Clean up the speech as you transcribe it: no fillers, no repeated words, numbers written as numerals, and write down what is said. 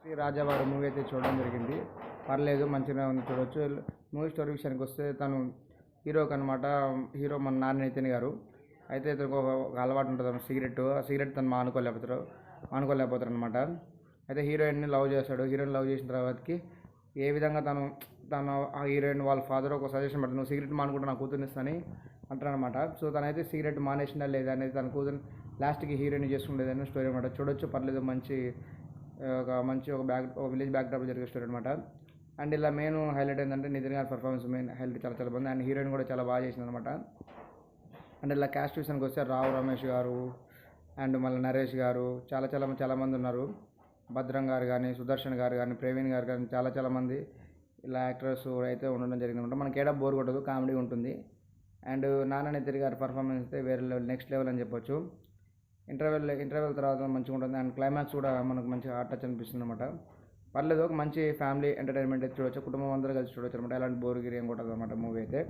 శ్రీ రాజావారు మూవీ అయితే చూడడం జరిగింది. పర్లేదు మంచిగా ఉంది, చూడొచ్చు. మూవీ స్టోరీ విషయానికి వస్తే తను హీరోకి అనమాట. హీరో మన నాని నితిన్ గారు. అయితే ఇతనికి ఒక అలవాటు ఉంటుంది, సిగరెట్ తను మానుకోలేకపోతారు అనమాట. అయితే హీరోయిన్ని లవ్ చేస్తాడు. హీరోయిన్ లవ్ చేసిన తర్వాతకి ఏ విధంగా తను ఆ హీరోయిన్ వాళ్ళ ఫాదర్ ఒక సజెషన్ పెడతాడు, నువ్వు సిగరెట్ మానుకుంటే నా కూతుర్ని ఇస్తానని అంటారనమాట. సో తనైతే సిగరెట్ మానేసిందా లేదా అనేది తన కూతురు లాస్ట్కి హీరోయిన్ చేసుకుండేదని స్టోరీ అనమాట. చూడొచ్చు, పర్లేదు. ఒక విలేజ్ బ్యాక్ డ్రాప్ జరిగే స్టోరీ అనమాట. అండ్ ఇలా మెయిన్ హైలైట్ ఏంటంటే నితిన్ గారి పర్ఫార్మెన్స్ మెయిన్ హైలైట్, చాలా చాలా బాగుంది. అండ్ హీరోయిన్ కూడా చాలా బాగా చేసింది అనమాట. అండ్ ఇలా క్యాస్ట్ విషయానికి వస్తే రావు రమేష్ గారు అండ్ మళ్ళీ నరేష్ గారు చాలామంది ఉన్నారు. భద్రం గారు కానీ, సుదర్శన్ గారు కానీ, ప్రవీణ్ గారు కానీ చాలా మంది ఇలా యాక్టర్స్ అయితే ఉండడం జరిగిందన్నమాట. మనకి ఏడా బోర్ కొట్టదు, కామెడీ ఉంటుంది. అండ్ నాన్న నితిన్ గారి పర్ఫార్మెన్స్ అయితే వేరే లెవెల్, నెక్స్ట్ లెవెల్ అని చెప్పొచ్చు. ఇంటర్వెల్ తర్వాత మంచిగా ఉంటుంది. అండ్ క్లైమాక్స్ కూడా మనకు మంచిగా హార్ట్ టచ్ అనిపిస్తుంది అనమాట. పర్లేదు, ఒక మంచి ఫ్యామిలీ ఎంటర్టైన్మెంట్ అయితే చూడొచ్చు, కుటుంబం అందరూ కలిసి చూడొచ్చు అనమాట. ఎలాంటి బోర్ గిరి ఏం కొట్టదు అనమాట మూవీ అయితే.